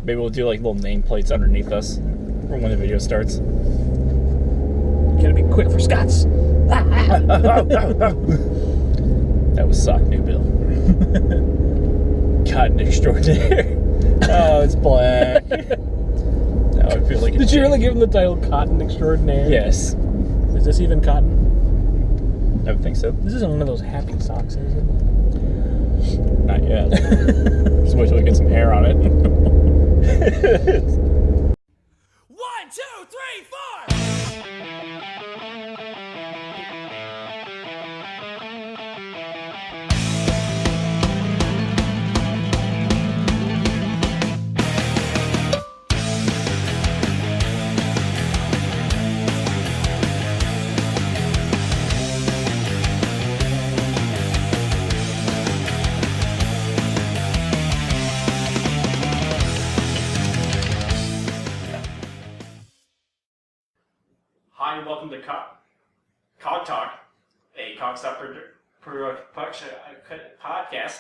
Maybe we'll do like little nameplates underneath us from when the video starts. Gotta be quick for Scots. That was Sock New Bill. Cotton extraordinaire. Oh, it's black. Now I feel like. Did you really give him the title Cotton Extraordinaire? Yes. Is this even cotton? I would think so. This isn't one of those happy socks, is it? Not yet. Just wait till we get some hair on it. 1, 2, 3, 4! Hi, and welcome to Cog Talk, a Cogstop podcast.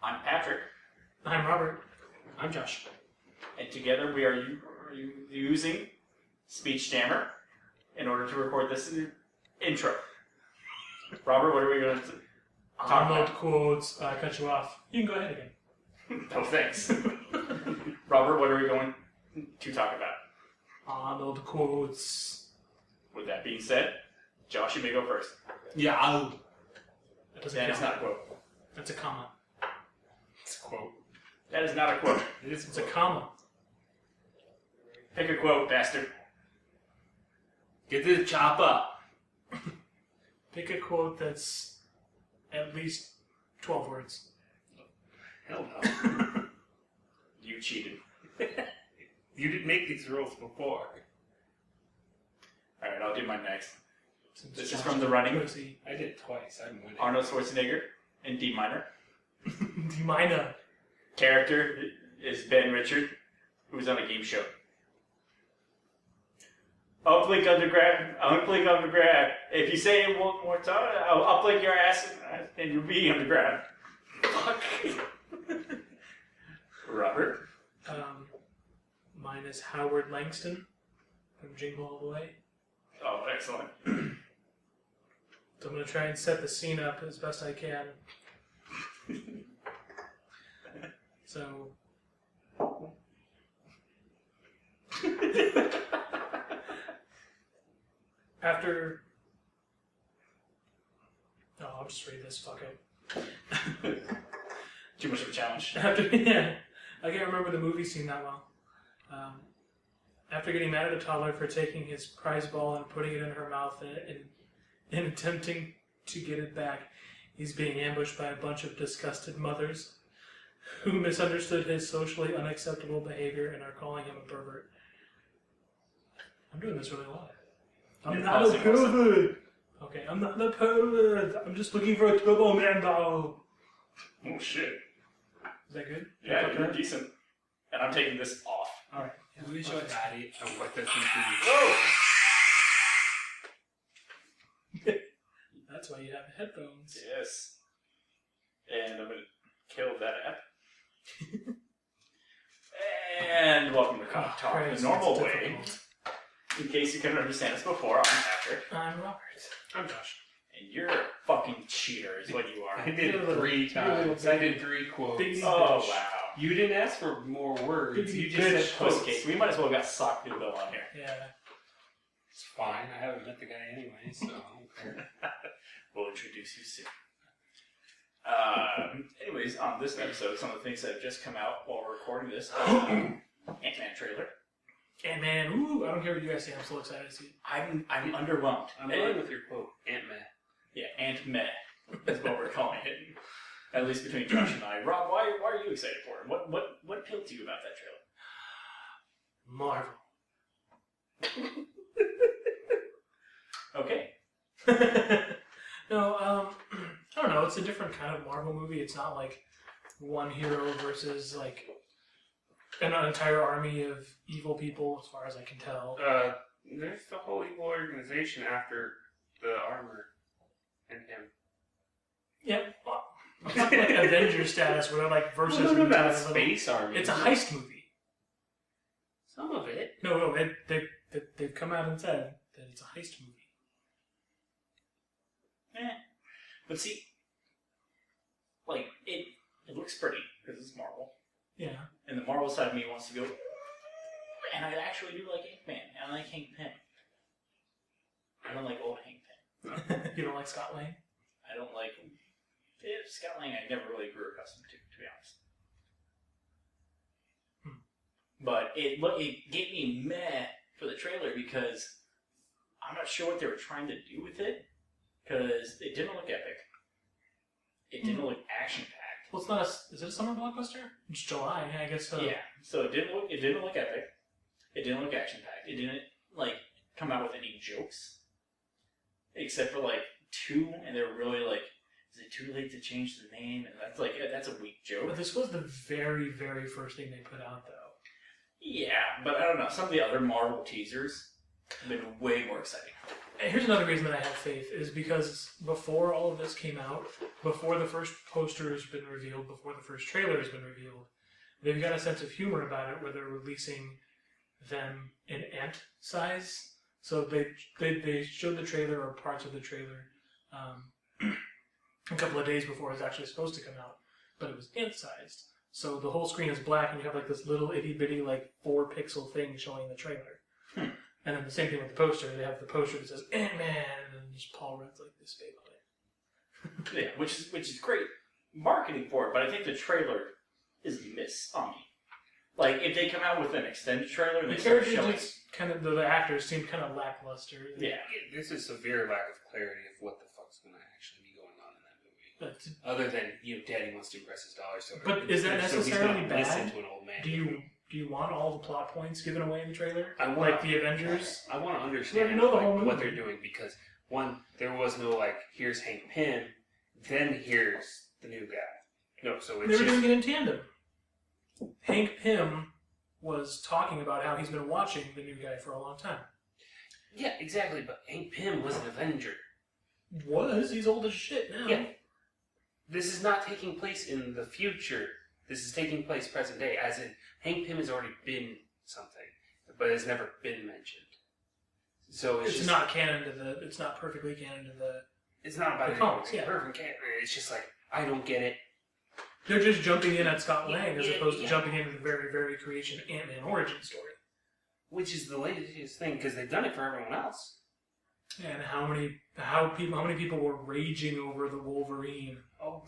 I'm Patrick, I'm Robert. I'm Josh. and together we are using Speech Jammer in order to record this intro. Robert, what are we going to talk Arnold about? quotes. I cut you off. You can go ahead again. No thanks. Robert, what are we going to talk about? Arnold quotes. With that being said, Josh, you may go first. Yeah. That doesn't That count. is not a quote. That's a comma. It's a quote. That is not a quote. It is. It's a comma. Pick a quote, bastard. Get the chopper. Pick a quote that's at least 12 words. Hell no. You cheated. You didn't make these rules before. Alright, I'll do mine next. Since This is Josh from the running. pussy. I did it twice. I'm winning. Arnold Schwarzenegger in D minor. D minor. Character is Ben Richard, who's on a game show. Uplink undergrad, uplink undergrad. If you say it one more time, I'll uplink your ass and you'll be undergrad. Fuck. Robert. Mine is Howard Langston from Jingle All the Way. Oh, excellent. So I'm going to try and set the scene up as best I can. So... After... No, I'll just read this, fuck it. Too much of a challenge. Yeah, I can't remember the movie scene that well. After getting mad at a toddler for taking his prize ball and putting it in her mouth and attempting to get it back, he's being ambushed by a bunch of disgusted mothers who misunderstood his socially unacceptable behavior and are calling him a pervert. I'm doing this really live. I'm You're not a pausing also. pervert! Okay, I'm not a pervert! I'm just looking for a Turbo Man doll! Oh, shit. Is that good? Yeah, Okay. you're decent. And I'm taking this off. Alright. Who is your daddy and what does he do? Whoa! That's why you have headphones. Yes. And I'm going to kill that app. And welcome to Cock Talk Christ, the normal that's way. difficult. In case you couldn't understand us before, I'm Patrick. I'm Robert. I'm Josh. And you're a fucking cheater, is what you are. I did You're a it little- 3 you're a little times. I did 3 quotes. Big- Oh, bitch. wow. You didn't ask for more words. Big You bitch. just said quotes. Pusscake. We might as well have got Sock New Bill on here. Yeah. It's fine. I haven't met the guy anyway, so I don't care. We'll introduce you soon. Anyways, on this episode, some of the things that have just come out while we're recording this. Ant-Man trailer. Ant-Man, ooh, I don't care what you guys say, I'm so excited to see it. I'm underwhelmed. I'm going with your quote. Ant-Man. Yeah, Ant-Man is what we're calling it. At least between Josh and I. Rob, why are you excited for it? What appealed to you about that Marvel. trailer? Okay. No, I don't know, it's a different kind of Marvel movie. It's not like one hero versus like an entire army of evil people, as far as I can tell. There's the whole evil organization after the armor and him. Yep. Well, I'm talking like Avengers status where they're like versus. No, each not other. Space Army. It's a heist movie. Some of it. No, they've come out and said that it's a heist movie. But see, like, it looks pretty, because it's Marvel. Yeah. And the Marvel side of me wants to go, and I actually do like Ant-Man, and I like Hank Pym. I don't like old Hank Pym. You don't like Scott Lang? I don't like... Scott Lang I never really grew accustomed to be honest. But it gave me meh for the trailer because I'm not sure what they were trying to do with it, because it didn't look epic. It didn't look action-packed. Well, it's not is it a summer blockbuster? It's July, I guess so. Yeah, so it didn't look epic. It didn't look action-packed. It didn't, like, come out with any jokes. Except for, like, 2, and they were really like, is it too late to change the name? And that's a weak joke. But this was the very, very first thing they put out, though. Yeah, but I don't know. Some of the other Marvel teasers have been way more exciting. And here's another reason that I have faith, is because before all of this came out, before the first poster has been revealed, before the first trailer has been revealed, they've got a sense of humor about it where they're releasing them in ant size. So they showed the trailer or parts of the trailer a couple of days before it was actually supposed to come out, but it was ant-sized. So the whole screen is black, and you have like this little itty-bitty like 4-pixel thing showing the trailer. And then the same thing with the poster. They have the poster that says Ant-Man, and then just Paul Rudd's like this big on it. Yeah, which is great marketing for it, but I think the trailer is a miss on me. Like, if they come out with an extended trailer and The they start characters showing... just kind of, the actors seem kind of lackluster. Yeah. There's a severe lack of clarity of what the fuck's going to actually be going on in that movie. But Other than, Daddy wants to impress his dollar, so... But is that so he's necessarily gonna listen bad? to an old man. do you want all the plot points given away in the trailer? I want, like the Avengers? I want to understand You know the whole what movie. they're doing, because, one, there was no, like, here's Hank Pym, then here's the new guy. No, so it's They were just... doing it in tandem. Hank Pym was talking about how he's been watching the new guy for a long time. Yeah, exactly, but Hank Pym was an Avenger. He's old as shit now. Yeah. This is not taking place in the future. This is taking place present day, as in Hank Pym has already been something, but has never been mentioned. So It's not canon to the. It's not perfectly canon to the. It's not about the it. comics, yeah. Perfect canon. It's just like, I don't get it. They're just jumping in at Scott Lang as Yeah, opposed to yeah. jumping into the very, very creation Ant-Man origin story. Which is the latest thing, because they've done it for everyone else. And how many people were raging over the Wolverine Oh,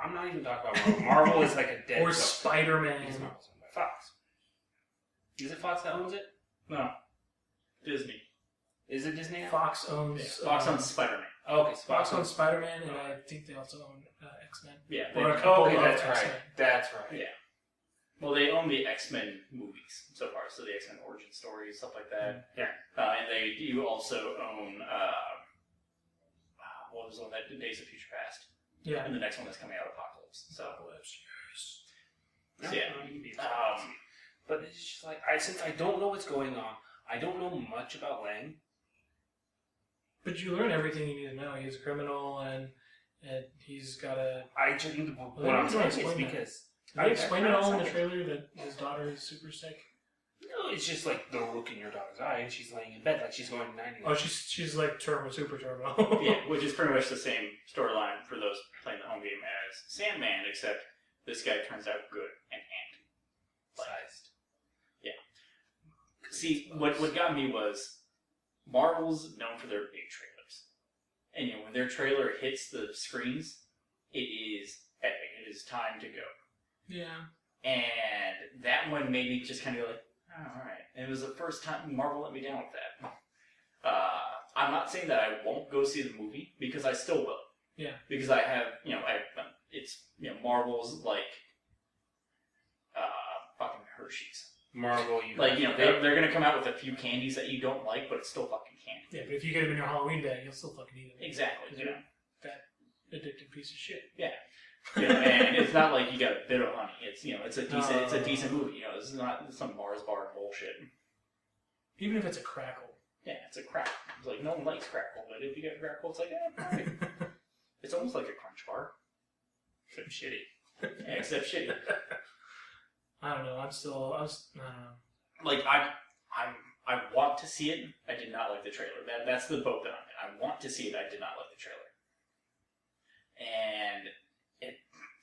I'm not even talking about Marvel. Marvel is like a dead or zone. Spider-Man? It's Marvel's owned by Fox. Is it Fox that owns it? No. Disney. Is it Disney now? Fox owns Fox owns Spider-Man. Oh, okay, Fox owns Spider-Man, and I think they also own X-Men. Yeah. Or a couple Okay, of that's X-Men. right. That's right. Yeah. Well, they own the X-Men movies so far, so the X-Men origin stories, stuff like that. Yeah. And they do also own, what was the one that Days of Future Past? Yeah. And the next one that's coming out, Apocalypse. So, No, yeah. no, you can be but it's just like, since I don't know what's going on, I don't know much about Lang. But you learn everything you need to know. He's a criminal, and he's got a. What I'm saying is because... Did they explain it all in the trailer that his daughter is super sick? No, it's just like the look in your daughter's eye, and she's laying in bed like she's going 90. Oh, she's like super turbo. yeah, which is pretty much the same storyline for those playing the home game as Sandman, except this guy turns out good and Sized. Yeah. See, what got me was Marvel's known for their big trailers. And when their trailer hits the screens, it is epic. It is time to go. Yeah. And that one made me just kind of like, oh, alright. And it was the first time Marvel let me down with that. I'm not saying that I won't go see the movie, because I still will. Yeah. Because I have, it's, Marvel's like, fucking Hershey's. Marvel, they're gonna come out with a few candies that you don't like, but it's still fucking candy. Yeah, but if you get them in your Halloween bag, you'll still fucking eat them. Exactly. Because you're that addicted piece of shit. Yeah. And it's not like you got a bit of honey. It's it's a decent movie. This is not some Mars bar bullshit. Even if it's a crackle. Yeah, it's a crackle. It's like no one likes crackle, but if you get crackle, it's like fine. It's almost like a Crunch bar. Except shitty. Yeah, except shitty. I don't know. I don't know. Like I want to see it. I did not like the trailer. That's the boat that I'm in. I want to see it. I did not like the trailer. And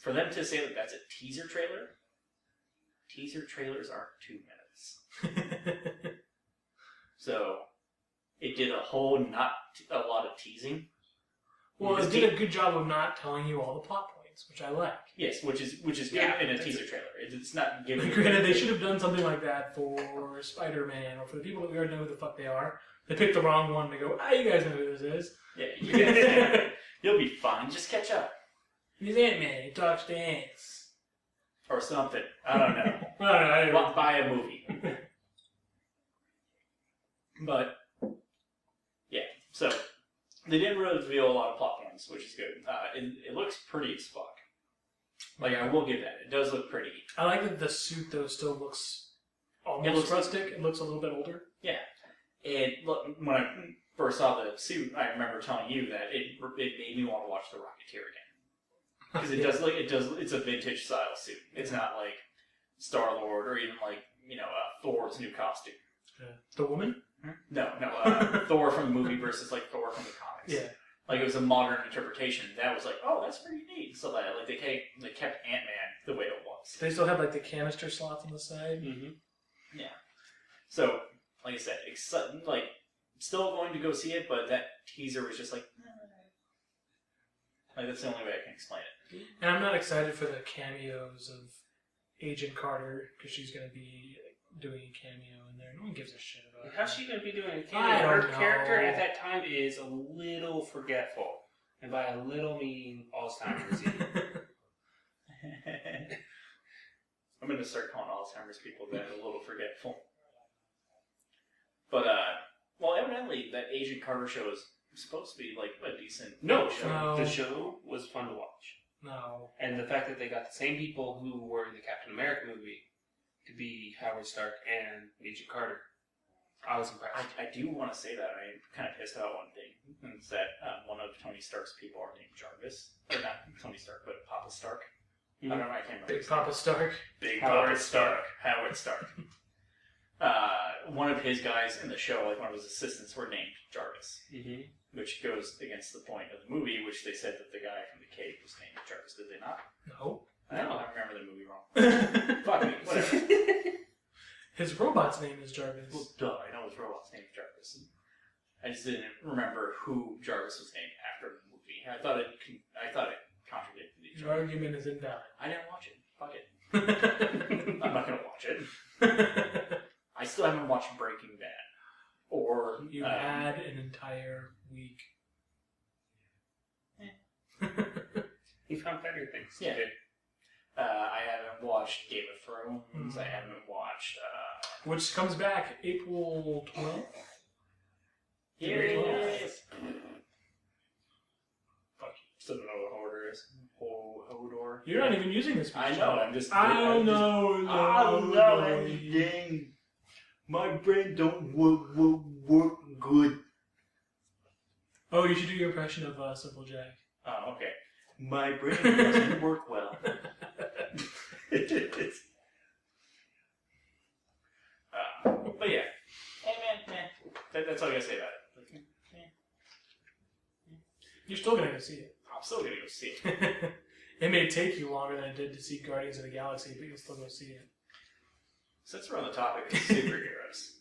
for them to say that that's a teaser trailers aren't 2 minutes. So it did not a lot of teasing. Well, it did a good job of not telling you all the plot points, which I like. Yes, which is good in a teaser trailer. It's not giving. Granted, they should have done something like that for Spider-Man, or for the people that we already know who the fuck they are. They picked the wrong one to go, you guys know who this is. Yeah, you'll be fine. Just catch up. He's Ant-Man. He talks to ants. Or something. I don't know. I don't know. Buy a movie. But, yeah. So, they didn't really reveal a lot of plot points, which is good. It looks pretty as fuck. Like, I will give that. It does look pretty. I like that the suit, though, still looks almost rustic. It looks a little bit older. Yeah. When I first saw the suit, I remember telling you that it made me want to watch The Rocketeer again. Because it's a vintage style suit. It's not like Star-Lord or even like, Thor's new costume. The woman? No, Thor from the movie versus like Thor from the comics. Yeah. Like it was a modern interpretation. That was like, oh, that's pretty neat. So like they kept Ant-Man the way it was. They still have like the canister slots on the side. Mm-hmm. Yeah. So, like I said, still going to go see it, but that teaser was just like that's the only way I can explain it. And I'm not excited for the cameos of Agent Carter, because she's going to be doing a cameo in there. No one gives a shit about her. How's she going to be doing a I cameo? don't Her know. character at that time is a little forgetful. And by a little, mean Alzheimer's. I'm going to start calling Alzheimer's people that a little forgetful. But, evidently that Agent Carter show is supposed to be like a decent show. No. The show was fun to watch. No. And the fact that they got the same people who were in the Captain America movie to be Howard Stark and Agent Carter, I was impressed. I do want to say that. I'm kind of pissed about one thing. It's that one of Tony Stark's people are named Jarvis. Or not Tony Stark, but Papa Stark. Mm-hmm. I don't know, I can't remember. Big Papa Stark. Big Howard Papa Stark. Howard Stark. One of his guys in the show, like one of his assistants, were named Jarvis. Mm-hmm. Which goes against the point of the movie, which they said that the guy from the cave was named Jarvis. Did they not? No. I remember the movie wrong. Fuck me, whatever. His robot's name is Jarvis. Well, duh, I know his robot's name is Jarvis. I just didn't remember who Jarvis was named after the movie. I thought it contradicted each Your other. argument is invalid. I didn't watch it. Fuck it. I'm not gonna watch it. I still haven't watched Breaking Bad. Or You had an entire week. He found better things Yeah. to do. I haven't watched Game of Thrones. I haven't watched. Which comes back April 12th? Yes. Fuck you. Still don't know what Hodor is. Hodor. You're not even using this. I know. I'm just. I don't know. anything. My brain don't work good. Oh, you should do your impression of Simple Jack. Oh, okay. My brain doesn't work well. But yeah. Hey, man. That's all I gotta say about it. You're still going to go see it. I'm still gonna go see it. It may take you longer than it did to see Guardians of the Galaxy, but you'll still go see it. Since we're on the topic of superheroes,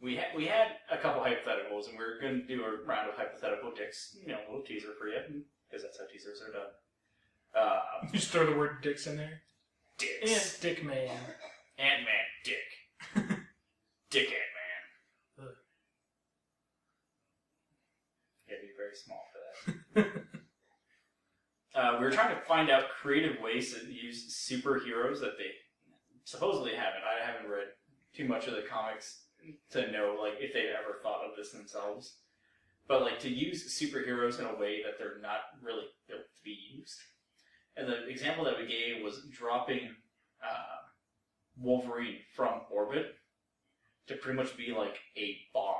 we had a couple hypotheticals, and we're going to do a round of hypothetical dicks. A little teaser for you, because that's how teasers are done. You just throw the word dicks in there. Dicks. And Dick Man. Ant-Man, dick. Dick Ant-Man. Ugh. You gotta be very small for that. We were trying to find out creative ways to use superheroes that they supposedly haven't. I haven't read too much of the comics to know if they've ever thought of this themselves. But to use superheroes in a way that they're not really built to be used. And the example that we gave was dropping Wolverine from orbit to pretty much be like a bomb.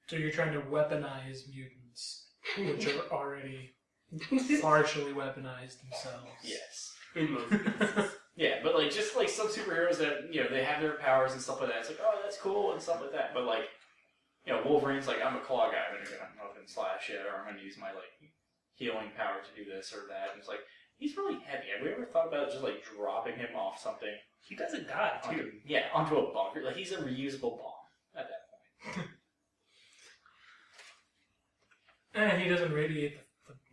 So you're trying to weaponize mutants, which are already partially weaponized themselves. Yes. In most cases. Yeah, but like just like some superheroes that they have their powers and stuff like that. It's like, oh, that's cool and stuff like that. But like, Wolverine's like, I'm a claw guy. I'm gonna go up and slash it, or I'm gonna use my like healing power to do this or that. And it's like, he's really heavy. Have we ever thought about just like dropping him off something? He doesn't die, too. Onto a bunker. Like he's a reusable bomb at that point. And he doesn't radiate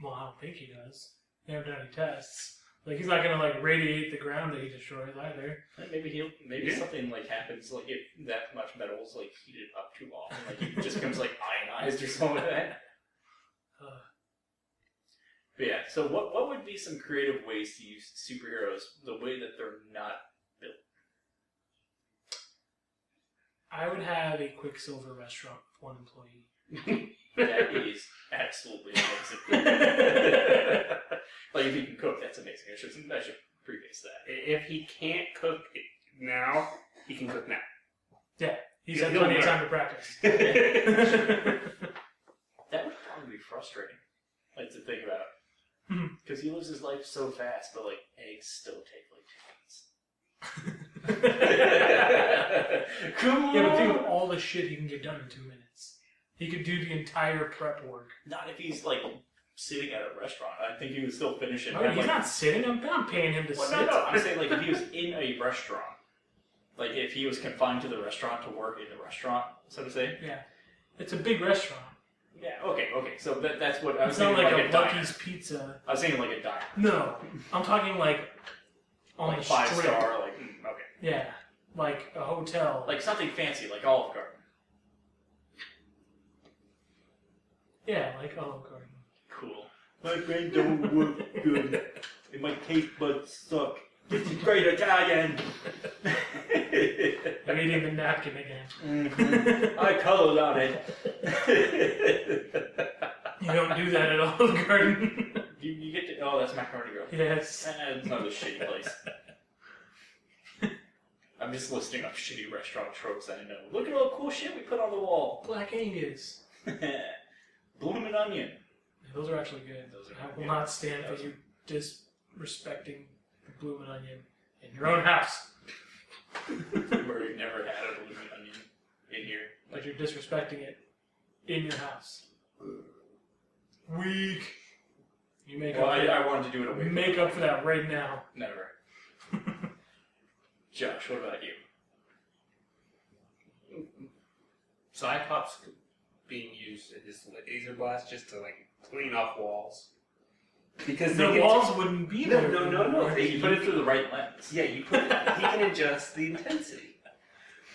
well, I don't think he does. They haven't done any tests. Like, he's not gonna, like, radiate the ground that he destroys either. Maybe something, like, happens, like, if that much metal is, like, heated up too often. Like, it just becomes, like, ionized or something like that. But yeah, so what would be some creative ways to use superheroes the way that they're not built? I would have a Quicksilver restaurant with one employee. That is absolutely amazing. Like, if he can cook, that's amazing. I should preface that. If he can't cook now, he can cook now. Yeah, he's had plenty of time to practice. That would probably be frustrating, like, to think about. Because he lives his life so fast, but, like, eggs still take, like, 2 minutes. Cool! Yeah, but think of all the shit he can get done in 2 minutes. He could do the entire prep work. Not if he's, like, sitting at a restaurant. I think he would still finish it. Oh, he's not sitting. I'm paying him to sit. No. I'm saying, like, if he was in a restaurant, like, if he was confined to the restaurant to work in the restaurant, so to say. Yeah. It's a big restaurant. Yeah, okay. So that's what I was thinking. It's not like a Lucky's Pizza. I was thinking like a diner. No. I'm talking like on like the 5-star, like, okay. Yeah. Like a hotel. Like something fancy, like Olive Garden. Yeah, like Olive Garden. Cool. My brain don't work good. And my taste buds suck. This is great Italian. I'm eating the napkin again. Mm-hmm. I colored on it. You don't do that at Olive Garden. You get to... Oh, that's Macaroni Girl. Yes. It's another shitty place. I'm just listing up shitty restaurant tropes that I know. Look at all the cool shit we put on the wall. Black Angus. Bloomin' Onion. Those are actually good. I will not stand for you disrespecting the Bloomin' Onion in your own house. Where we've never had a Bloomin' Onion in here. But you're disrespecting it in your house. Weak. You make up. I wanted to do it away. Make up for that right now. Never. Josh, what about you? Cyclops being used in his laser blast just to like clean off walls. Because the walls wouldn't be there. No. You put it through the right lens. Yeah, he can adjust the intensity.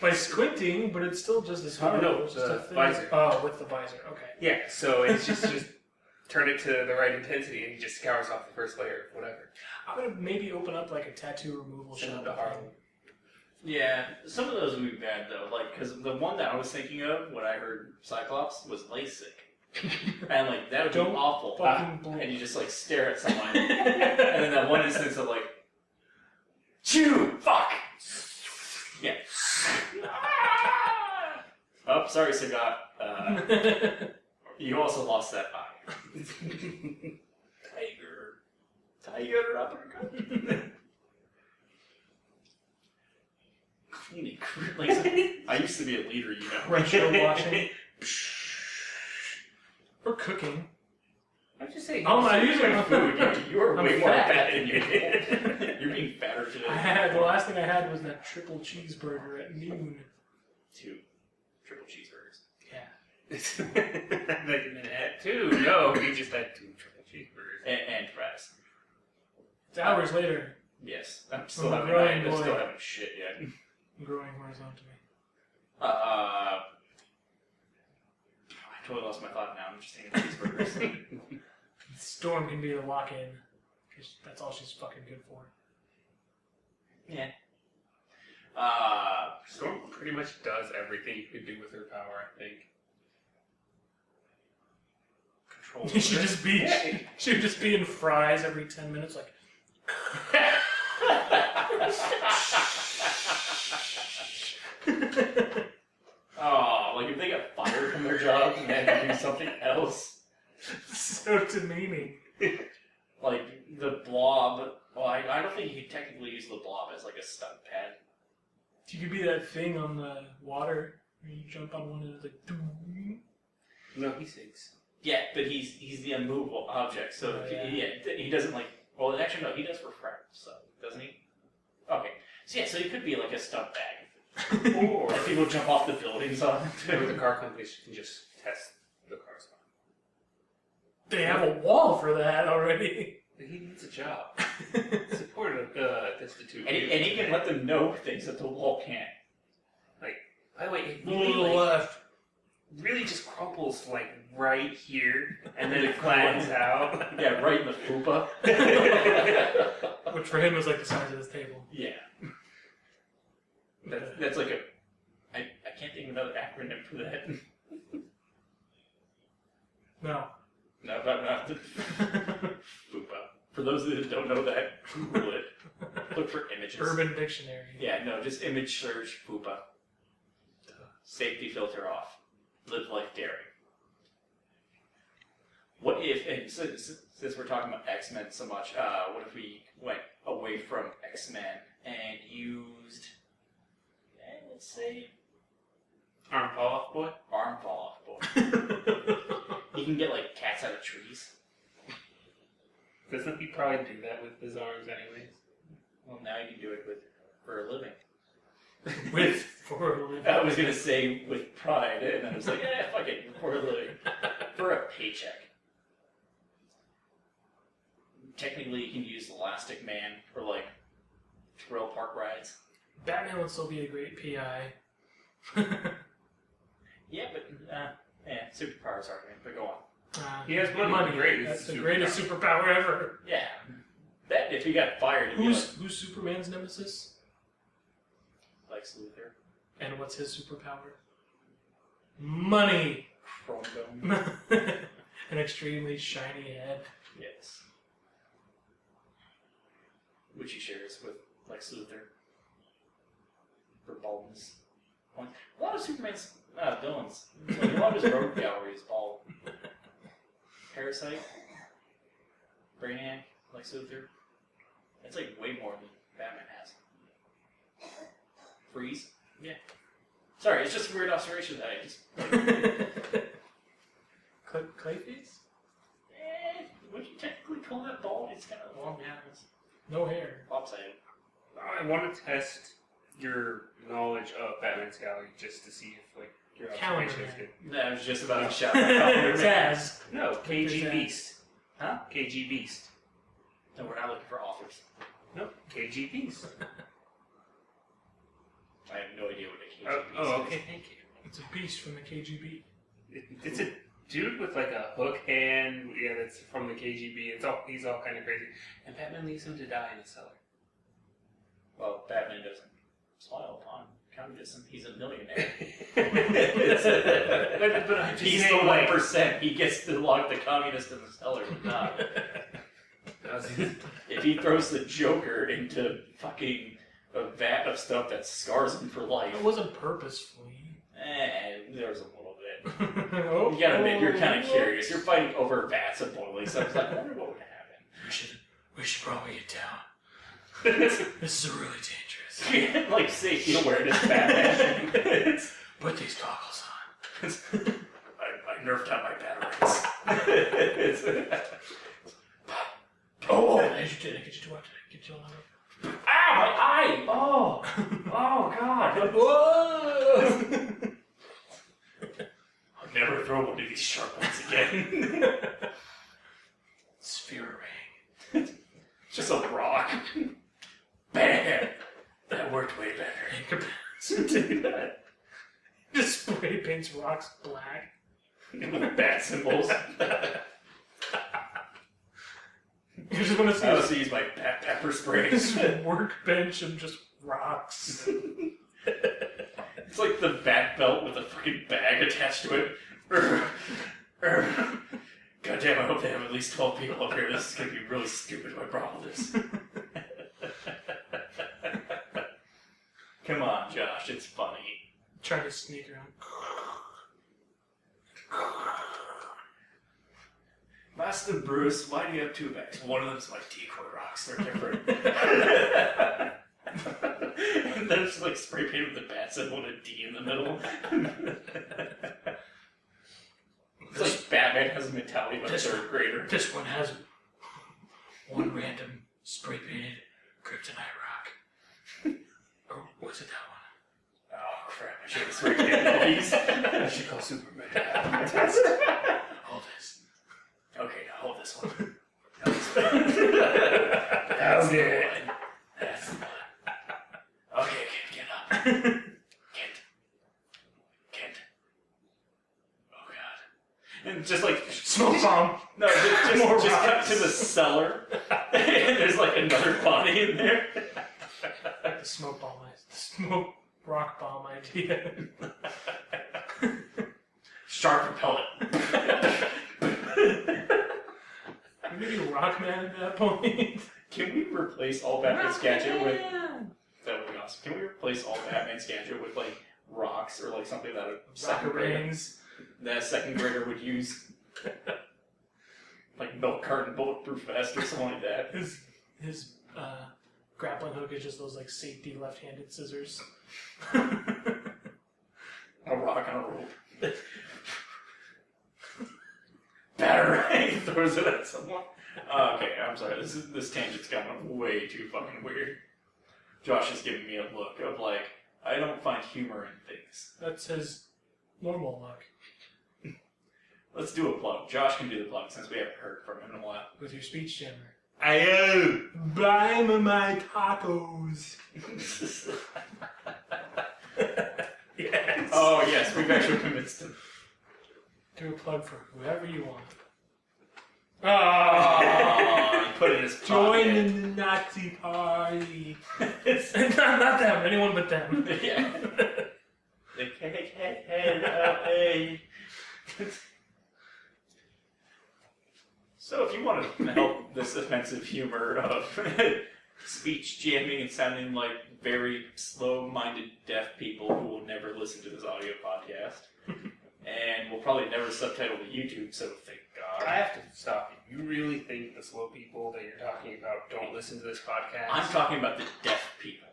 By squinting, but it's still just as hard. No, it's just a visor. Oh, with the visor, okay. Yeah, so it's just turn it to the right intensity and he just scours off the first layer of whatever. I'm gonna maybe open up like a tattoo removal shop to Harlem. Yeah, some of those would be bad though. Like, because the one that I was thinking of when I heard Cyclops was LASIK. And like, that would be awful. And you just like stare at someone. And then that one instance of like, chew! Fuck! Yeah. Oh, sorry, Sagat. You also lost that eye. Tiger uppercut. Cleaning. Like, I used to be a leader, you know. Pressure washing. Or cooking. I'm just saying. Oh, I'm using food. You are way more fat. fat than you. You're being fatter today. The last thing I had was that triple cheeseburger at noon. 2 triple cheeseburgers. Yeah. Like a minute at 2. No, we just had 2 triple cheeseburgers. And fries. It's hours later. Yes. I'm still I'm having growing boy. shit yet. I'm growing horizontally. I totally lost my thought now. I'm just thinking cheeseburgers. Storm can be the walk-in. Because that's all she's fucking good for. Yeah. Storm pretty much does everything you could do with her power, I think. Control. She would just be in fries every 10 minutes, like. Oh, like if they got fired from their jobs and they had to do something else. So demeaning. job as like a stunt pad. You could be that thing on the water where you jump on one and it's like. Doom. No, he sinks. Yeah, but he's the immovable object, so he doesn't like. Well, actually, no, he does refract, so doesn't he? Okay, so yeah, so he could be like a stunt bag, or people jump off the buildings on it. Or the car companies can just test the cars on. They have a wall for that already. He needs a job. Support destitute. And he can let them know things that the wall can't. Like, by the way, it Move really, to the left. really just crumples like right here, and then it flattens out. Yeah, right in the fupa. Which for him was like the size of this table. Yeah. That's like a... I can't think of another acronym for that. No. No, not the... Fupa. For those that don't know that, Google it. Look for images. Urban Dictionary. Yeah, no, just image search Fupa. Safety filter off. Live life daring. What if, and since we're talking about X-Men so much, what if we went away from X-Men and used, let's say, Arm fall off boy? Arm fall off boy. You can get like cats out of trees. Doesn't he probably do that with his arms anyways? Well, now you can do it for a living. For a living. I was gonna say with pride, and I was like, fuck it, for a living, for a paycheck. Technically, you can use Elastic Man for like thrill park rides. Batman would still be a great PI. Yeah, but superpowers argument. But go on. He has money. That's the greatest superpower ever. Yeah, that if he got fired, he'd Who's Superman's nemesis? be like Luthor. And what's his superpower? Money. Chrome Dome. An extremely shiny head. Yes. Which he shares with Lex Luthor. For baldness. A lot of Superman's villains. Like, a lot of his road gallery is bald. Parasite. Brainiac. Lex Luthor. That's like way more than Batman has. Freeze. Yeah. Sorry, it's just a weird observation that I just... Clayface? Would you technically call that bald? It's kind of long hair. No hair. Lopsided. I want to test your knowledge of Batman's gallery just to see if like your observation is good. That was just about to shout out. Taz. No, KG Taz. Beast. Huh? KG Beast. No, we're not looking for authors. No, KG Beast. I have no idea what a KGB is. Okay, thank you. It's a beast from the KGB. It's a dude with like a hook hand. Yeah, that's from the KGB. He's all kind of crazy. And Batman leaves him to die in a cellar. Well, Batman doesn't smile upon communism. He's a millionaire. But I'm just He's the saying, 1%. He gets to lock the communist in the cellar to die. If he throws the Joker into fucking a vat of stuff that scars him for life. It wasn't purposefully. There was a little bit. Oh, You gotta admit, you're kind of curious. You're fighting over vats of boiling stuff. It's like, I wonder what would happen. We should probably get down. This is really dangerous. Like safety awareness Batman. Put these goggles on. I nerfed out my batteries. Oh! I get you to watch it. Get you on Ow! My eye! Oh! Oh, God! Whoa! I'll never throw one of these sharp ones again. Sphere ring. Just a rock. Bam! That worked way better. In comparison to that. Just spray paints rocks black. With bat symbols. You just want to see I also use my pepper spray. this workbench of just rocks. It's like the bat belt with a freaking bag attached to it. Goddamn, I hope they have at least 12 people up here. This is going to be really stupid when I brought all this. Come on, Josh, it's funny. Try to sneak around. Master Bruce, why do you have two bags? One of them's my decoy rocks. They're different. There's like spray painted with the bat symbol and a D in the middle. It's like Batman has a mentality of a third grader. This one has one random spray painted kryptonite rock. Or was it that one? Oh crap! I should have spray painted all these. I should call Superman. Hold this. Okay, now hold this one. That's Oh, the dear. one. That's the one. Okay, Kent, get up. Kent. Oh god. And just like Smoke bomb. no, More just cut rocks. to the cellar. And there's like another body in there. Like the smoke bomb. The smoke rock bomb idea. Shark repellent. Maybe Rockman at that point. Can we replace all Batman's gadget with? That would be awesome. Can we replace all Batman's gadget with like rocks or like something that a second Rocket grader, rings. that a second grader would use? Like milk carton bulletproof vest or something like that. His grappling hook is just those like safety left-handed scissors. A rock on a rope. Batarang throws it at someone. Okay, I'm sorry. This tangent's gotten way too fucking weird. Josh is giving me a look of like, I don't find humor in things. That's his normal look. Let's do a plug. Josh can do the plug since we haven't heard from him in a while. With your speech jammer. Ayo! Buy me my tacos. Yes. Oh yes, we've actually convinced him. Do a plug for whoever you want. Oh, he put it in his pocket. Join the Nazi party. not them, anyone but them. Yeah. The KKLA. So if you want to help this offensive humor of speech jamming and sounding like very slow-minded deaf people who will never listen to this audio podcast, and will probably never subtitle to YouTube, so thank God. I have to stop you. You really think the slow people that you're talking about don't listen to this podcast? I'm talking about the deaf people.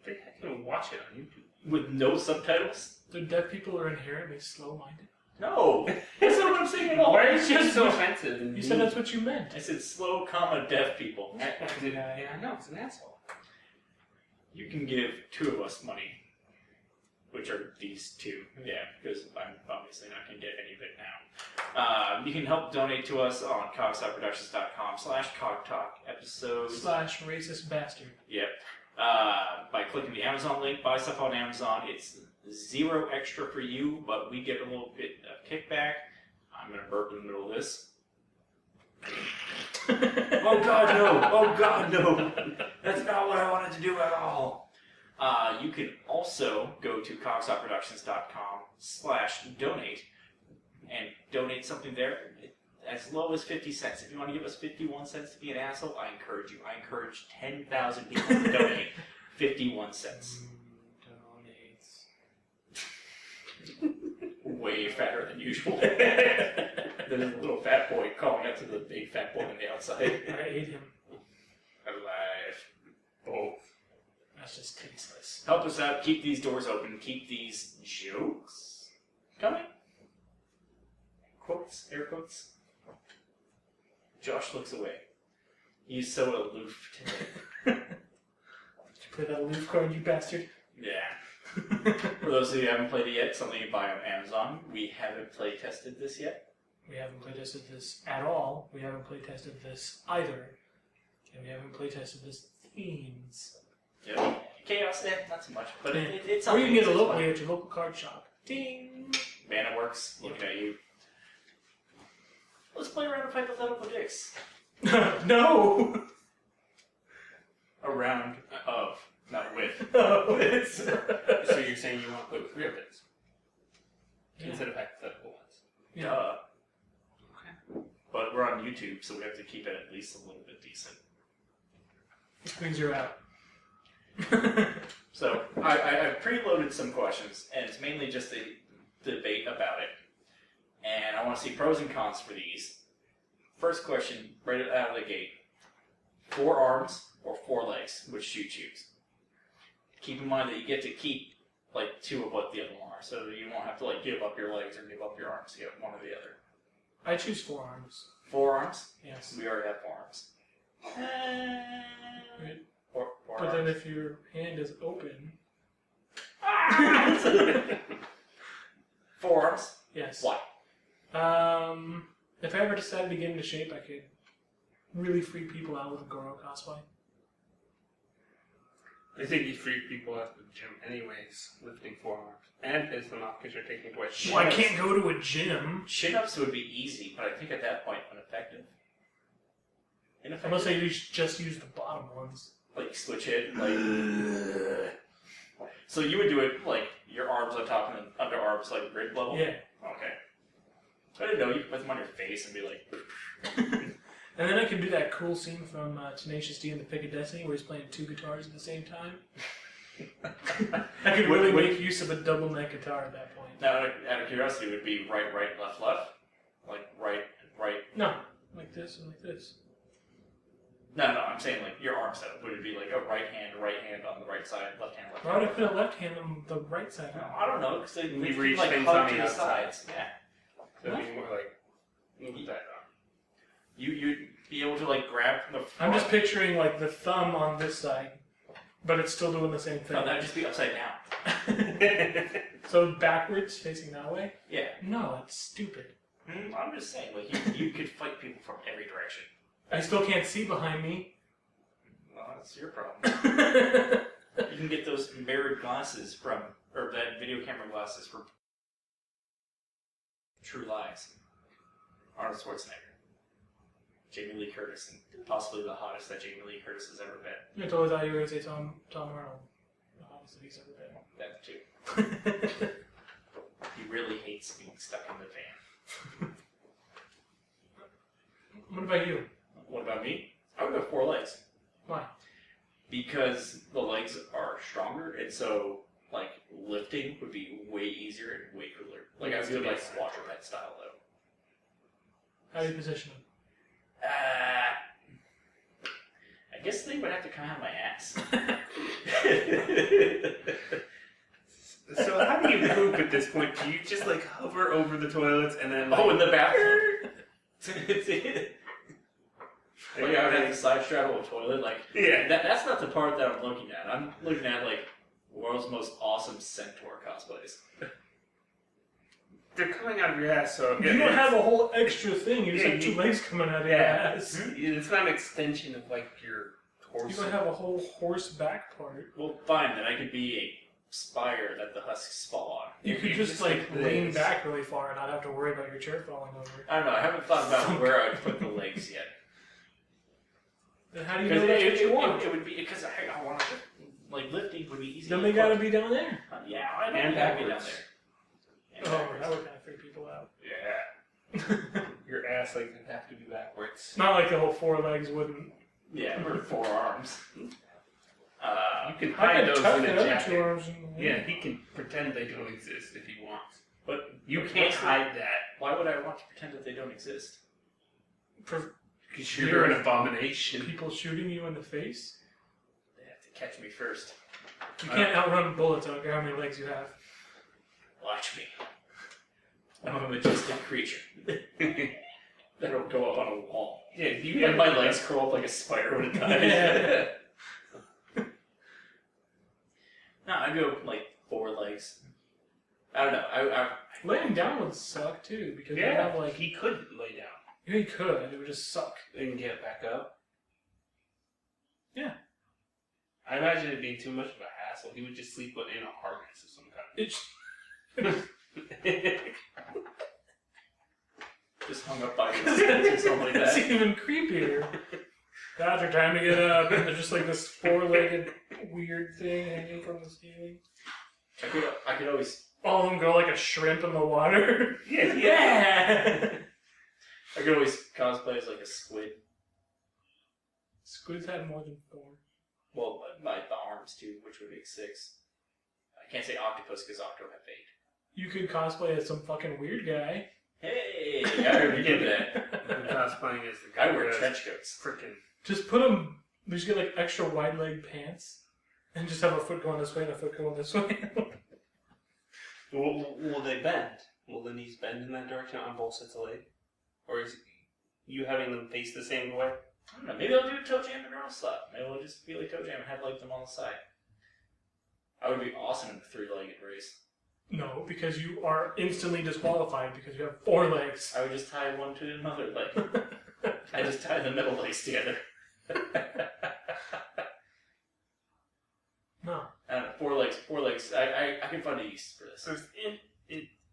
They can watch it on YouTube. With no subtitles? The deaf people are inherently slow-minded. No! That's not what I'm saying at all. Why is it so offensive? You said that's what you meant. I said slow, deaf people. Yeah, I know, it's an asshole. You can give two of us money, which are these two. Yeah, because I'm obviously not going to get any of it now. You can help donate to us on cogsoutproductions.com/cogtalk episode. /racist bastard. Yep. By clicking the Amazon link, buy stuff on Amazon. It's zero extra for you, but we get a little bit of kickback. I'm going to burp in the middle of this. Oh God, no! Oh God, no! That's not what I wanted to do at all. You can also go to cogsoutproductions.com/donate and donate something there as low as 50 cents. If you want to give us 51 cents to be an asshole, I encourage you. I encourage 10,000 people to donate 51 cents. Way fatter than usual. There's a little fat boy calling out to the big fat boy on the outside. I ate him. Alive. Both. That's just tasteless. Help us out. Keep these doors open. Keep these jokes coming. Quotes. Air quotes. Josh looks away. He's so aloof today. Did you play that aloof card, you bastard? Yeah. For those of you who haven't played it yet, something you buy on Amazon. We haven't play tested this yet. We haven't play tested this at all. We haven't play tested this either. And we haven't play tested this themes. Yeah. Chaos, not so much. But it's Or you can get it it's locally fun. at your local card shop. Ding! Mana Works, looking at you. Let's play around with Hypothetical Dicks. No! A round of, not with. No, it's... So you're saying you want to play with real things instead of hypothetical ones? Duh. But we're on YouTube, so we have to keep it at least a little bit decent. Which means you're out. So, I've preloaded some questions, and it's mainly just a debate about it. And I want to see pros and cons for these. First question, right out of the gate. 4 arms or 4 legs? Which do you choose? keep in mind that you get to keep like 2 of what the other one are, so you won't have to like give up your legs or give up your arms. You have one or the other. I choose forearms. Forearms? Yes. We already have forearms. Right. Forearms. But then if your hand is open... Forearms? Yes. Why? If I ever decided to get into shape, I could really freak people out with a Goro cosplay. I think you free people at the gym anyways, lifting forearms. And piss them off because you're taking away. Well, I can't go to a gym. Chin-ups would be easy, but I think at that point ineffective. Unless I just use the bottom ones. Like switch it, like. So you would do it like your arms on top and then underarms like rib level? Yeah. Okay. I didn't know you could put them on your face and be like. And then I can do that cool scene from Tenacious D in the Pick of Destiny where he's playing 2 guitars at the same time. I could really make use of a double neck guitar at that point. Now, out of curiosity, would it be right, left? Like right. No, like this and like this. No, I'm saying like your arm setup. Would it be like a right hand on the right side, left hand, left Why hand? would I put a left hand on the right side? No, I don't know, because they We reach like things hug on to the the outside. sides. Yeah. So it'd be more like, move that arm. You'd be able to like grab from the front. I'm just picturing like the thumb on this side, but it's still doing the same thing. No, that'd just be upside down. So backwards, facing that way? Yeah. No, that's stupid. I'm just saying, like you could fight people from every direction. I still can't see behind me. Well, that's your problem. You can get those mirrored glasses or that video camera glasses from True Lies. Arnold Schwarzenegger. Jamie Lee Curtis, and possibly the hottest that Jamie Lee Curtis has ever been. I totally thought you were going to say Tom Arnold. The hottest that he's ever been. That too. He really hates being stuck in the van. What about you? What about me? I would go 4 legs. Why? Because the legs are stronger, and so like lifting would be way easier and way cooler. Like I would do like quadruped style though. How do you position them? I guess they would have to come out of my ass. So how do you poop at this point? Do you just like hover over the toilets and then like, Oh, in the bathroom? Like I would have to side straddle a toilet. Like yeah. that's not the part that I'm looking at. I'm looking at like world's most awesome centaur cosplays. They're coming out of your ass, so You don't have a whole extra thing. You just have 2 legs coming out of your ass. It's not an extension of like your torso. You don't have a whole horse back part. Well, fine, then I could be a spire that the husks fall on. You could just like lean back really far and not have to worry about your chair falling over. I don't know. I haven't thought about where I would put the legs yet. Then how do you know that's what you want? It would be because I want to like lifting would be easy. Then they gotta be down there. Yeah, I know And they gotta be down backwards. there. And Oh, backwards. that would kind of freak people out. Yeah. Your ass like would have to be backwards. It's not like the whole 4 legs wouldn't. Yeah, or 4 arms. You can I hide could those tuck in the a other 2 jacket. arms in. Yeah, he can pretend they don't exist if he wants. But You can't hide that why would I want to pretend that they don't exist? For because you're an abomination. people shooting you in the face. They have to catch me first. You can't outrun bullets. I don't care how many legs you have. Watch me. I'm a majestic creature. That'll go up on a wall. Yeah, you And my legs curl up like a spider when it dies. Yeah. No, I'd go like 4 legs. I don't know. I Laying down would suck too because you yeah, have like he could lay down he could. It would just suck. and get back up. Yeah. I imagine it being too much of a hassle. He would just sleep in a harness of some It's kind. just hung up by his hands or something like It's that. even creepier. Roger, time to get up. And there's just like this 4-legged weird thing hanging from the ceiling. I could always. All of them go like a shrimp in the water. Yeah. I could always cosplay as like a squid. Squids have more than 4. Well, like the arms too, which would make 6. I can't say octopus because octo have 8. You could cosplay as some fucking weird guy. Hey, I already did that. Cosplaying as the I guy wear who has trench coats. freaking. Just put them. Just get like extra wide leg pants, And just have a foot going this way and a foot going this way. Will they bend? Will the knees bend in that direction on both sets of legs? Or is you having them face the same way? I don't know. Maybe I'll do a toe jam and normal slap. Maybe I'll just be like toe jam and have like them on the side. I would be awesome in a 3-legged race. No, because you are instantly disqualified because you have 4 legs. I would just tie one to another leg. I just tie the middle legs together. No. I don't know, 4 legs. 4 legs. I can find a use for this. So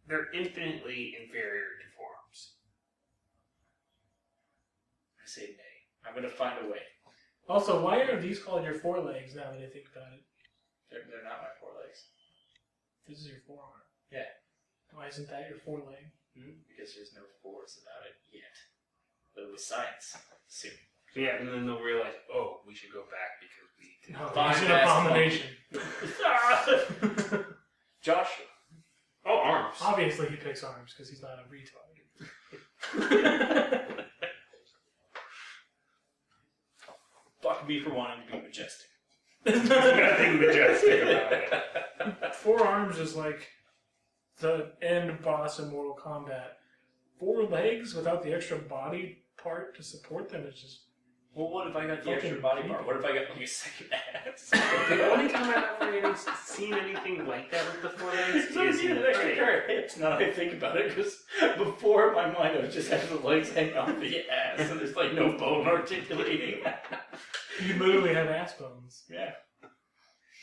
they're infinitely inferior to forearms. I say nay. I'm going to find a way. Also, why are these called your 4 legs now that I think about it? They're not my 4 legs. This is your forearm. Yeah. Why isn't that your 4 leg? Because there's no force about it yet. But with science, soon. Yeah, and then they'll realize, oh, we should go back because we did. No, Fine, he's an that's abomination. Josh. Oh, arms. Obviously he picks arms because he's not a retard. Fuck me for wanting to be majestic. There's nothing majestic about it. 4 arms is like the end boss in Mortal Kombat. 4 legs without the extra body part to support them is just... Well, what if I got the Fucking extra body people. part? What if I got like a second ass? The only time I've ever seen anything like that with the 4 legs So is I need in an extra Prey. pair of hips now that I think about it, because before in my mind I was just having the legs hang off the ass and there's like no bone articulating. You literally have ass bones. Yeah.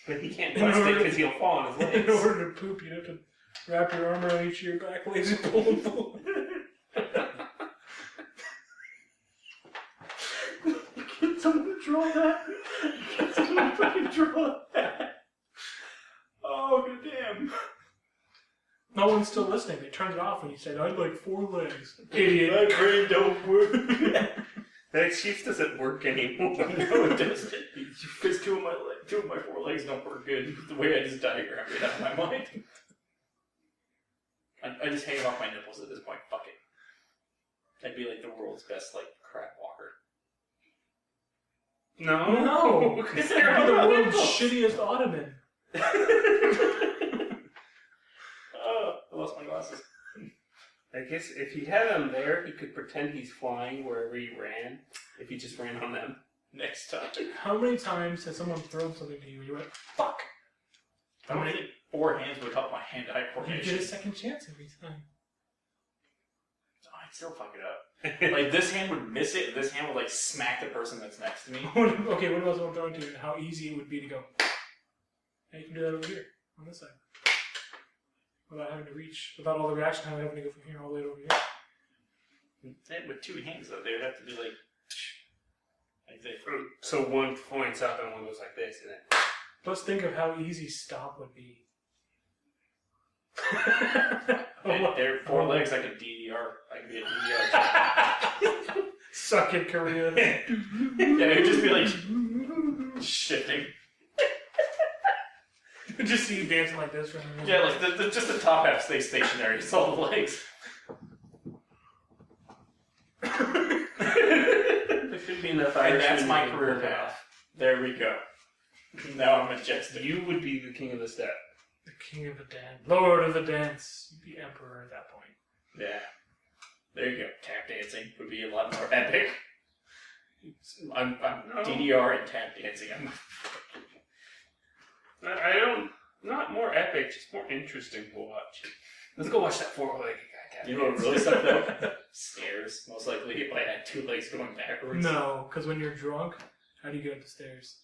But he can't bust it because he'll fall on his legs. In order to poop, you have to wrap your arm around each of your back legs and pull and pull. Can someone draw that? Can someone fucking draw that? Oh, goddamn. No one's still listening. They turned it off when you said, I'd like 4 legs. Idiot. My brain don't work. That excuse doesn't work anymore. No, it doesn't. Because 2 of my 4 legs don't work good. The way I just diagrammed it out of my mind. I just hang off my nipples at this point. Fuck it. I'd be like the world's best, like, crap walker. No. Because You're they're the all world's nipples. shittiest ottoman. Oh, I lost my glasses. I guess if he had them there, he could pretend he's flying wherever he ran. If he just ran on them. Next time. How many times has someone thrown something to you and you went, fuck? How many 4 hands would help my hand-eye You coordination? get a second chance every time. I'd still fuck it up. Like, this hand would miss it, and this hand would, like, smack the person that's next to me. Okay, what about someone throwing to you and how easy it would be to go, hey, you can do that over here, on this side. Without having to reach, without all the reaction time, having to go from here all the way over here. And with 2 hands, though, they would have to be, like this. So one points up and one goes like this, and then... Let's think of how easy stop would be. And they're 4 legs, I could DDR. I could be a DDR. Suck it, Korea. Yeah, it would just be, like, shifting. Just see you dancing like this. Yeah, like, just the top half stays stationary. It's all the legs. There should be enough And Irish that's in my you to career pull that path. off. There we go. Now I'm majestic. You would be the king of the step. The king of the dance. Lord of the dance. You'd be emperor at that point. Yeah. There you go. Tap dancing would be a lot more epic. I'm DDR and tap dancing. I don't... Not more epic, just more interesting to watch. Let's go watch that 4-legged guy. You know what really sucked though? Stairs. Most likely if I had 2 legs going backwards. No, because when you're drunk, how do you get up the stairs?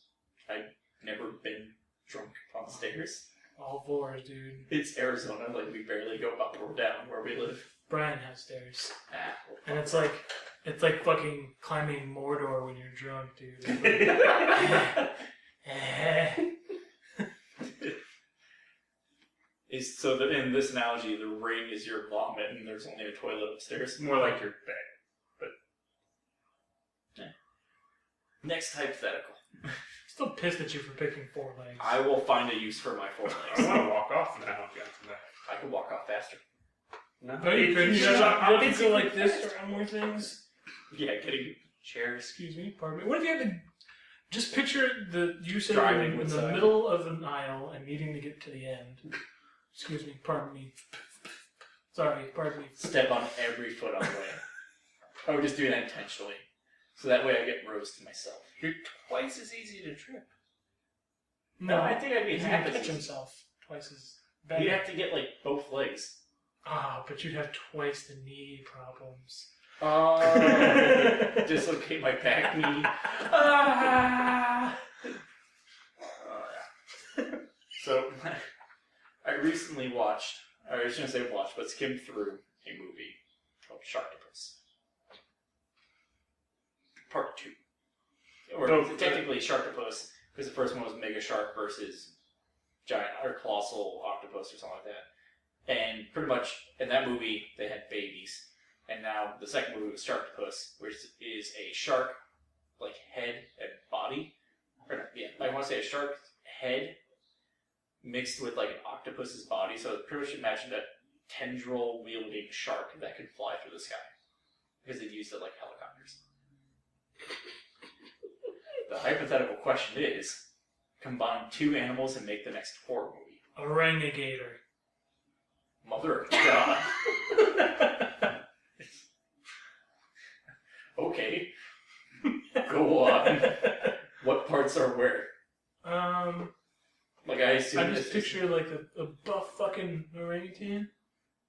I've never been drunk on the stairs. All 4s, dude. It's Arizona, like we barely go up or down where we live. Brian has stairs. Well, And it's like fucking climbing Mordor when you're drunk, dude. In this analogy, the ring is your vomit and there's only a toilet upstairs. More like your bed. Next hypothetical. Still pissed at you for picking 4 legs. I will find a use for my 4 I legs. want to walk off now. I can walk off faster. No, No, you couldn't. You have to go like this around more things. Yeah, getting chairs. Excuse me, pardon me. What if you had Just picture you sitting Driving in with the side. middle of an aisle and needing to get to the end. Excuse me, pardon me. Sorry, pardon me. Step on every foot on the way. I would just do that intentionally. So that way I get rose to myself. You're twice as easy to trip. No, I think I'd be he's gonna happy. catch himself twice as bad. You'd have to get, like, both legs. But you'd have twice the knee problems. Oh, dislocate my back knee. So, I recently watched, or I was going to say watched, but skimmed through a movie called Sharktopus. Part 2. Or technically Sharktopus, because the first one was Mega Shark versus Giant, or Colossal Octopus or something like that. And pretty much, in that movie, they had babies. And now the second movie was Sharktopus, which is a shark, like, head and body. Or, yeah, I want to say a shark head mixed with, like, an octopus's body. So pretty much imagine a tendril-wielding shark that could fly through the sky. Because they'd used it like helicopters. The hypothetical question is, combine two animals and make the next horror movie. Orangator. Mother of God. Okay. Go on. What parts are where? Like, I assume I just picture like a buff fucking orangutan,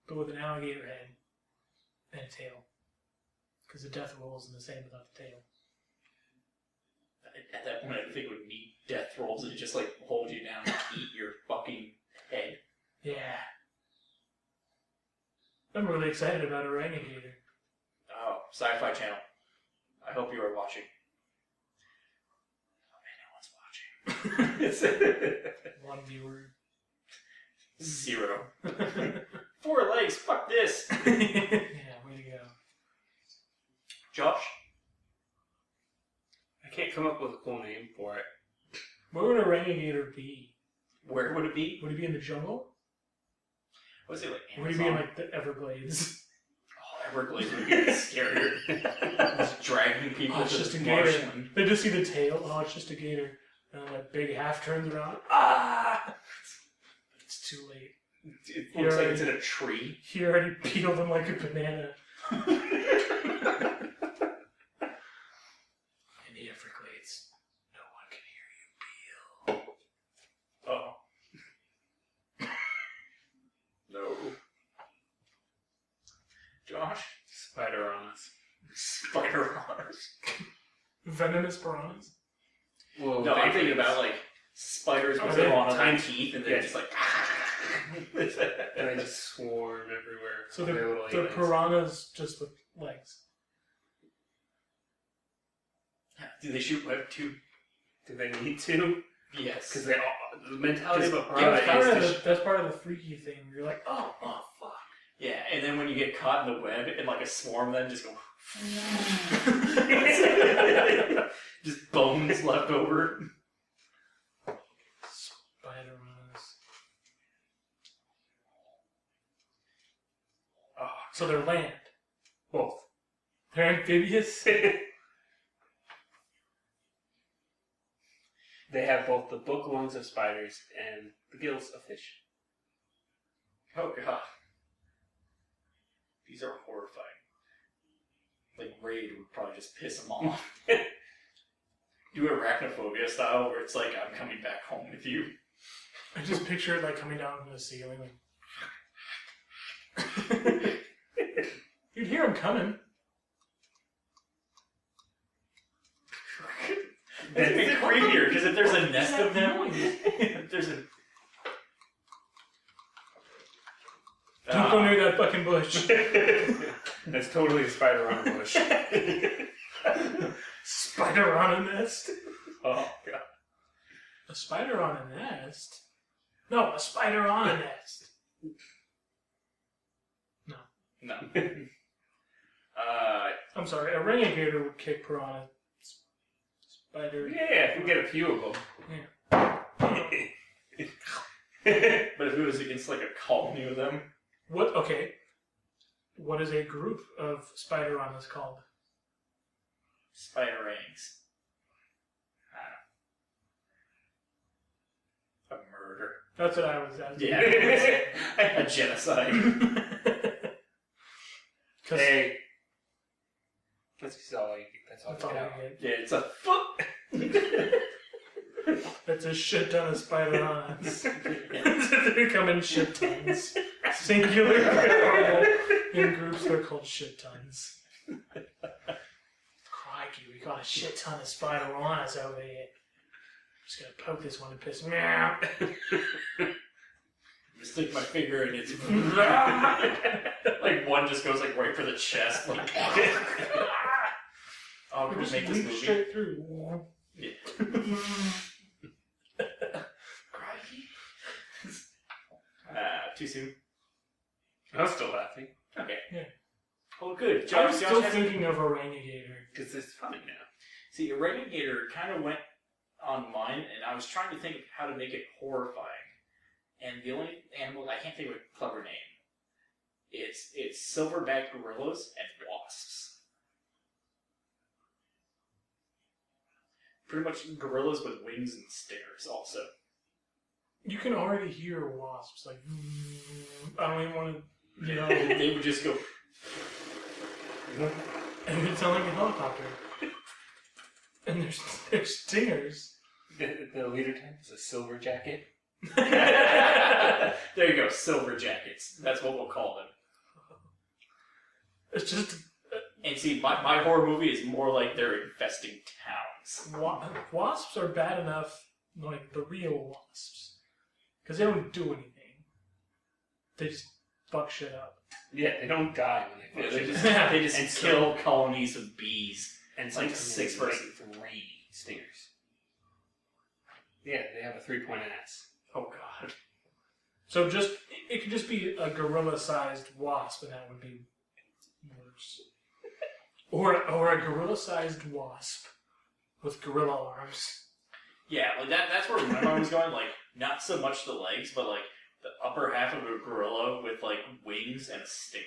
but with an alligator head and a tail. Because the death rolls in the same without the tail. At that point, I don't think it would need death rolls and just, like, hold you down and eat your fucking head. Yeah. I'm really excited about Orangagator. Oh, Sci-Fi Channel. I hope you are watching. Oh, man, no one's watching. One viewer. 0. 4 legs, fuck this! Yeah, way to go. Josh? I can't come up with a cool name for it. Where would Orangagator be? Where would it be? Would he be in the jungle? Was it like Or would he be in like the Everglades? Oh, Everglades would be scarier. Just dragging people Oh, it's to just a the gator. marshland. They just see the tail. Oh, it's just a gator. And then that big half turns around. Ah! But it's too late. It looks like it's in a tree. He already peeled him like a banana. In the Everglades, no one can hear you peel. Oh. No. Josh? Spiderahnas. Spiderahnas. Venomous piranhas? Well, No, I'm thinking about like spiders with they on tiny teeth and they're yeah. just like. and they just swarm everywhere. So They're little they're aliens. piranhas just with legs. Do they shoot web too? Do they need to? Yes. Because they all the mentality of a Yeah, piranha is to That's part of the freaky thing. You're like, oh fuck. Yeah, and then when you get caught in the web and like a swarm of them just go. Just bones left over. Spiderahnas. Oh, So they're land. both. They're amphibious. They have both the book lungs of spiders and the gills of fish. Oh god. These are horrifying. Like Raid would probably just piss them off. Do arachnophobia style where it's like, I'm coming back home with you. I just picture it like coming down from the ceiling. Like... You'd hear them coming. It's a bit creepier, because if there's a nest of them, if there's a... Don't go near that fucking bush. That's totally a spider on a bush. Spider on a nest? Oh, god. A spider on a nest? No, a spider on a nest. No. I'm sorry, a Orangagator would kick piranha. Spider. Yeah, if we get a few of them. But if it was against like a colony of them... What? Okay. What is a group of Spiderahnas called? Spiderangs. I don't know. That's what I was asking. Yeah. A genocide. Hey. That's all you That's all get. I get. Yeah, it's a foot. That's a shit ton of Spiderahnas. They come in shit tons. Singular. In groups, they're called shit tons. Crikey, we got a shit ton of Spiderahnas over here. Just gonna poke this one and piss me off. Stick my finger in its. Like one just goes like right for the chest. Like. Oh, We could just make this leap movie. straight through. Yeah. Crikey. Too soon. I was still laughing. Okay. Yeah. Oh, good. I'm Josh still has thinking of Orangagator. Because it's funny now. See, Orangagator kind of went on mine, and I was trying to think of how to make it horrifying. And the only animal I can't think of a clever name. It's silverback gorillas and wasps. Pretty much gorillas with wings and stingers, also. You can already hear wasps. Like, I don't even want to, you know. They would just go. And it would sound like a helicopter. And there's stingers. The leader type is a silver jacket. There you go, silver jackets. That's what we'll call them. It's just And see, my horror movie is more like they're infesting towns. wasps are bad enough, like the real wasps, because they don't do anything. They just fuck shit up. Yeah, they don't die when they Yeah, finish. they just And kill colonies of bees. And It's like sometimes 6 they versus. make 3 stingers. Yeah, they have a 3-point S. Oh god. So just it could just be a gorilla-sized wasp, and that would be worse. Or a gorilla-sized wasp with gorilla arms. Yeah, like that's where my mind was going. Like, not so much the legs, but like the upper half of a gorilla with like wings and a stinger.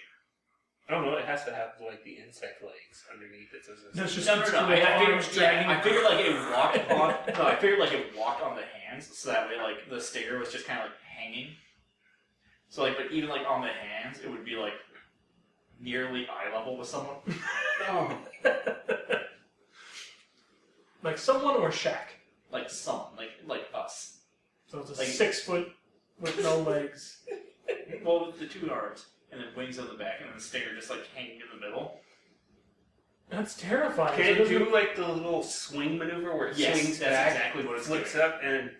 I don't know, it has to have like the insect legs underneath it. So That's just No. its I gorilla figured, arms dragging. I figured like it walked on. No, I figured like it walked on the hands, so that way like the stinger was just kind of like hanging. So like, but even like on the hands, it would be like nearly eye level with someone. Oh. Like someone or Shaq. Like someone, like us. So it's a Like- 6 foot with no legs. Well, with the 2 arms and then wings on the back, and then the stinger just like hanging in the middle. That's terrifying. Can So it doesn't- do like the little swing maneuver where it Yes, swings that's back, exactly what it's flips doing. up, and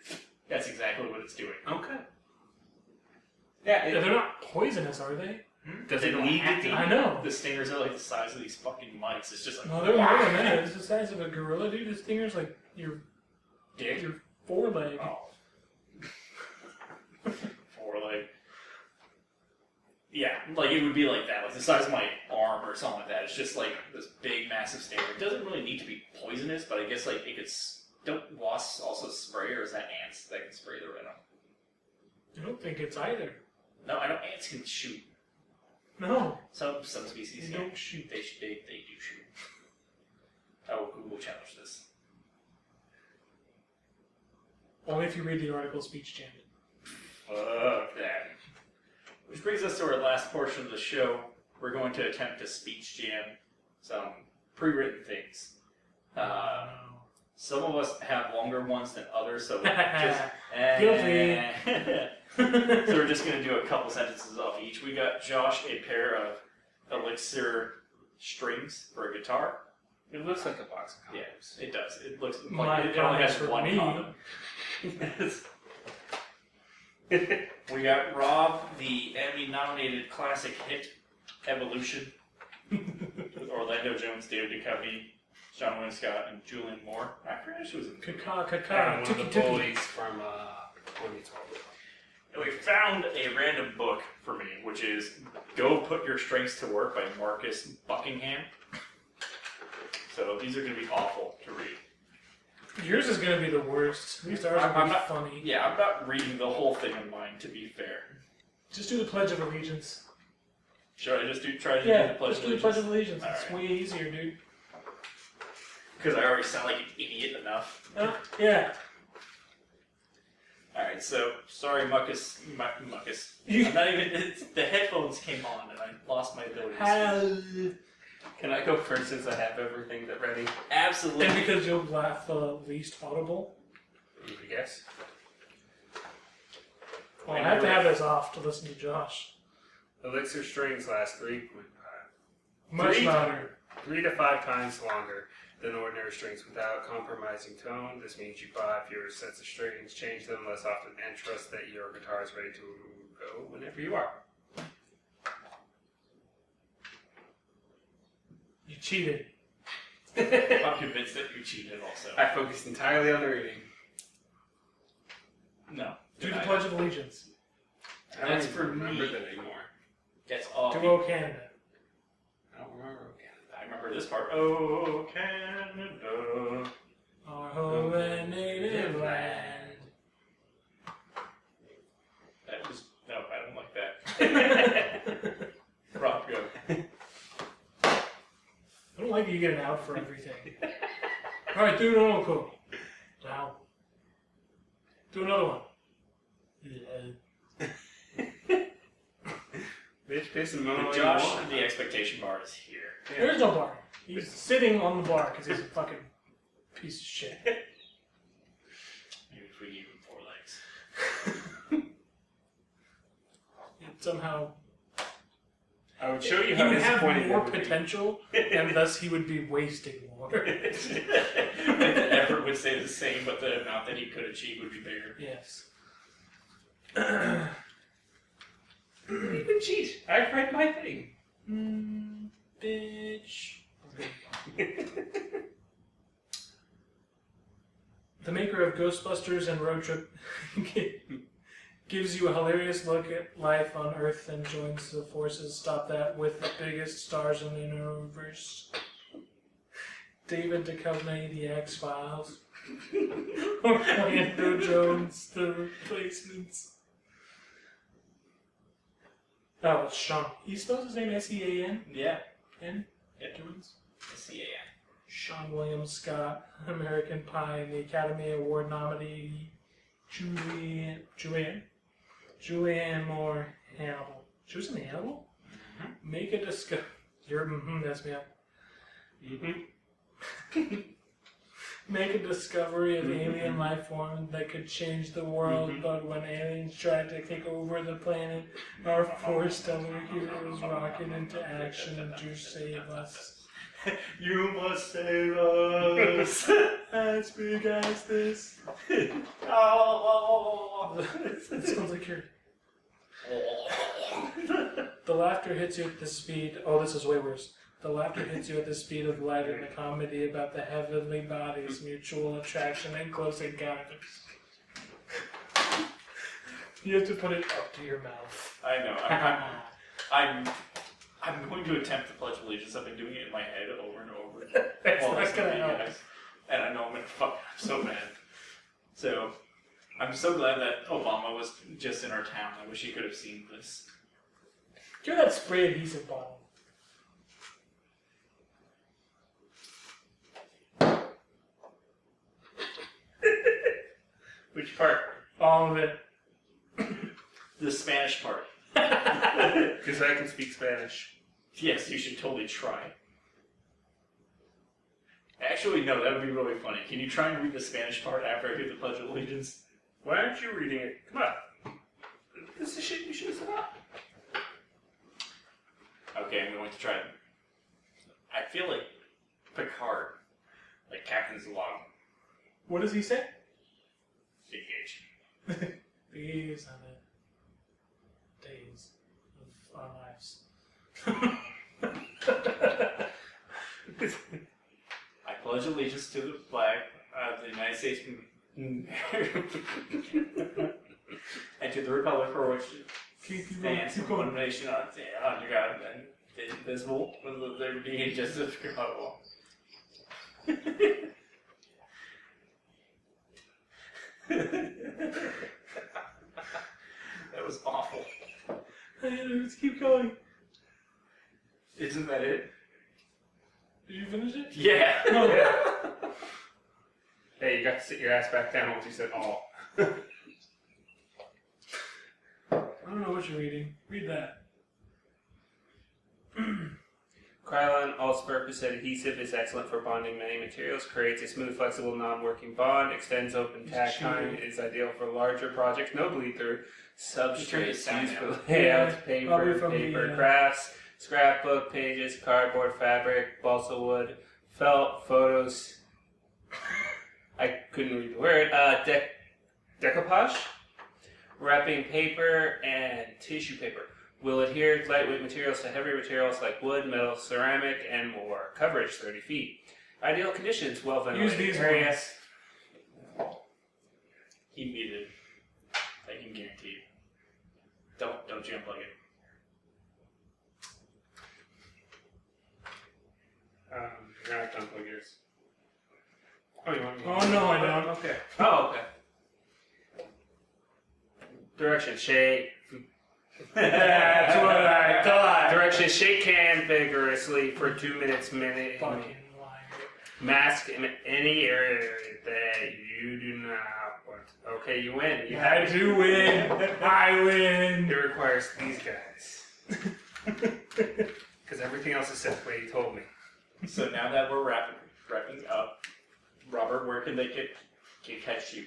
That's exactly what it's doing. okay. Yeah, they're not poisonous, are they? Does They it don't need have to be? I know. The stingers are like the size of these fucking mics. It's just like No, they're more than that. It's the size of a gorilla, dude. This stinger's like your dick. foreleg. Oh. Foreleg. Yeah, like it would be like that, like the size of my arm or something like that. It's just like this big, massive stinger. It doesn't really need to be poisonous, but I guess like it could. Don't wasps also spray, or is that ants that can spray the venom? I don't think it's either. No, I know ants can shoot. No, Some species they yeah. don't shoot. They do shoot. Oh, Google challenge this. Only if you read the article Speech Jam. Fuck that. Which brings us to our last portion of the show. We're going to attempt to speech jam some pre-written things. Some of us have longer ones than others, so we're just Guilty. So we're just going to do a couple sentences off each. We got Josh a pair of elixir strings for a guitar. It looks like a box of Yeah, condoms. it does. It looks My like it only has God, for one me. condom. We got Rob, the Emmy-nominated classic hit Evolution, with Orlando Jones, David Duchovny, John Wayne Scott, and Julian Moore. I forget she was in the movie. Kaka, One tiki of the tiki. bullies from Boy Meets World. And we found a random book for me, which is Go Put Your Strengths to Work by Marcus Buckingham. So these are going to be awful to read. Yours is going to be the worst. At least ours I'm will be not- funny. Yeah, I'm not reading the whole thing of mine, to be fair. Just do the Pledge of Allegiance. Should I just try to do Yeah, the Pledge just of do the Pledge of Allegiance? Allegiance. It's Alright. way easier, dude. Because I already sound like an idiot enough. Yeah. Alright, so, sorry, Muckus. I'm not even, the headphones came on and I lost my ability to speak. Can I go first since I have everything ready? Absolutely. And because you'll laugh least audible. I guess. Well, I have to have this off to listen to Josh. Elixir strings last 3 Much louder. 3 to 5 times longer than ordinary strings without compromising tone. This means you buy fewer sets of strings, change them less often, and trust that your guitar is ready to go whenever you are. You cheated. I'm convinced that you cheated also. I focused entirely on the reading. No. Do the Pledge of Allegiance. I don't That's even for remember me. that anymore. That's all. Do O Canada. I don't remember again. I remember this part. Oh, Canada. Our home and native land. That was... No, I don't like that. Rob, go. I don't like that you get an out for everything. Alright, do another one. Now. Do another one. Yeah. Bitch, piss, and moan. But Josh, the expectation bar is here. There is no bar. He's sitting on the bar because he's a fucking piece of shit. Maybe if we gave him 4 legs. And somehow I would show you he how would have disappointing more that would be. potential, and thus he would be wasting more. The effort would stay the same, but the amount that he could achieve would be bigger. Yes. You can cheat. I read my thing. Bitch. The maker of Ghostbusters and Road Trip gives you a hilarious look at life on Earth and joins the forces. Stop that with the biggest stars in the universe. David Duchovny, The X-Files. Orlando Jones, The Replacements. Oh, it's Sean. He spells his name S-E-A-N? Yeah. N? Yep. Jones? C-A-N. Sean William Scott, American Pie, and the Academy Award nominee Julianne Moore, Hannibal. She was in Hannibal? Mm-hmm. Make a discovery. That's me up. Mm-hmm. Make a discovery of alien life form that could change the world, but when aliens tried to take over the planet, our 4 stellar heroes rocket into action to save us. You must save us. As big as this. Oh. That sounds like you're... The laughter hits you at the speed... Oh, this is way worse. The laughter hits you at the speed of light in a comedy about the heavenly bodies, mutual attraction, and close encounters. You have to put it up to your mouth. I know. I'm going to attempt the Pledge of Allegiance. I've been doing it in my head over and over. That's Well, not gonna help. And I know I'm going to fuck up so bad. So, I'm so glad that Obama was just in our town. I wish he could have seen this. Give that spray adhesive bottle. Which part? All of it. The Spanish part. Because I can speak Spanish. Yes, you should totally try. Actually, no, that would be really funny. Can you try and read the Spanish part after I do the Pledge of Allegiance? Why aren't you reading it? Come on. This is shit you should have said up. Okay, I'm going to try. I feel like Picard, like Captain's log. What does he say? Engage. These are the days of our lives. I pledge allegiance to the flag of the United States and to the republic for which it stands one nation under God and indivisible, with liberty and justice for all. That was awful. Let's keep going. Isn't that it? Did you finish it? Yeah. Oh, yeah. Hey, you got to sit your ass back down once you said all. know what you're reading. Read that. Krylon all-purpose adhesive is excellent for bonding many materials, creates a smooth, flexible, non-working bond, extends open tack time, is ideal for larger projects, no bleed-through, substrates used for layouts, paper, crafts, scrapbook, pages, cardboard, fabric, balsa wood, felt, photos. I couldn't read the word. Decoupage, wrapping paper and tissue paper. Will adhere lightweight materials to heavy materials like wood, metal, ceramic, and more. Coverage 30 feet. Ideal conditions, well ventilated Use these areas. ones. He muted. I can guarantee you. Don't you unplug it. You're gonna have to unplug yours. Oh, you want me? Oh, no, I don't. Okay. Oh, okay. Direction, shake. That's what I thought. Direction, shake hand vigorously for 2 minutes. Fucking liar. Mask in any area that you do not want. Okay, you win. You I do win. I win. It requires these guys. Because everything else is set the way you told me. So now that we're wrapping up, Robert, where can they catch you?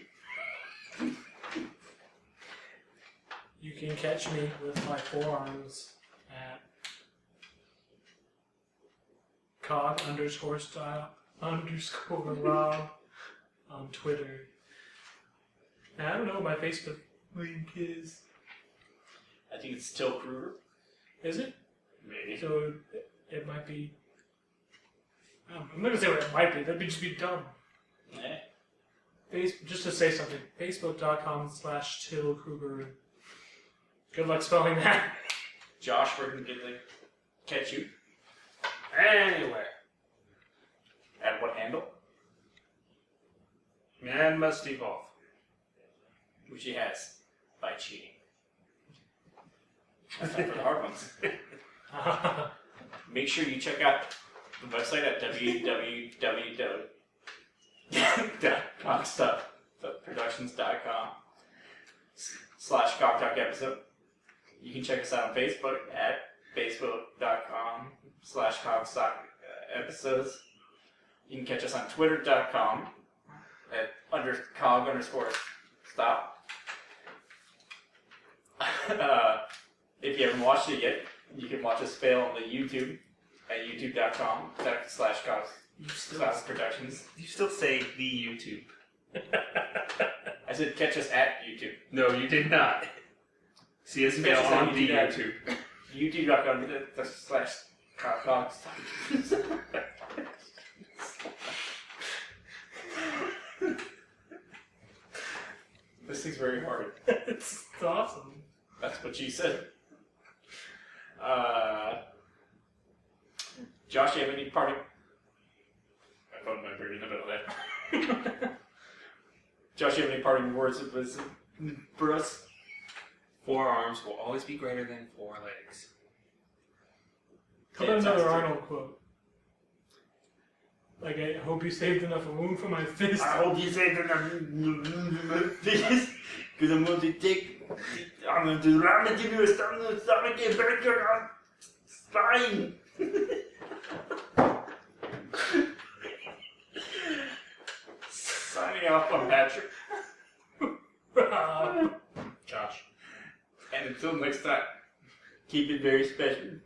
You can catch me with my forearms at cog_style_Rob on Twitter. And I don't know what my Facebook link is. I think it's Till Kruger. Is it? Maybe. So it might be. I'm not gonna say what it might be. That'd just be dumb. Eh. Just to say something. Facebook.com/Till Kruger. Good luck spelling that. Josh, where can they catch you? Anywhere. At what handle? Man must evolve. Which he has by cheating. That's not for the hard ones. Make sure you check out the website at www.cockstuffproductions.com/cocktalk episode. You can check us out on Facebook at facebook.com/cockstock episodes. You can catch us on twitter.com at _cog_stop. If you haven't watched it yet, you can watch us fail on the YouTube at youtube.com/cockstock productions. You still say the YouTube. I said catch us at YouTube. No, you did not. See us fail on the YouTube. youtube.com/cockstock. This thing's very hard. It's awesome. That's what she said. Josh, you have any parting? My phone vibrated in the middle there. Josh, you have any parting words of wisdom for us? 4 arms will always be greater than 4 legs. How about another Arnold quote? Like, I hope you saved enough room for my fist. I hope you saved enough room for my fist. Because I'm going to give you a stomach and break your spine. Signing off on Patrick. Josh. And until next time, keep it very special.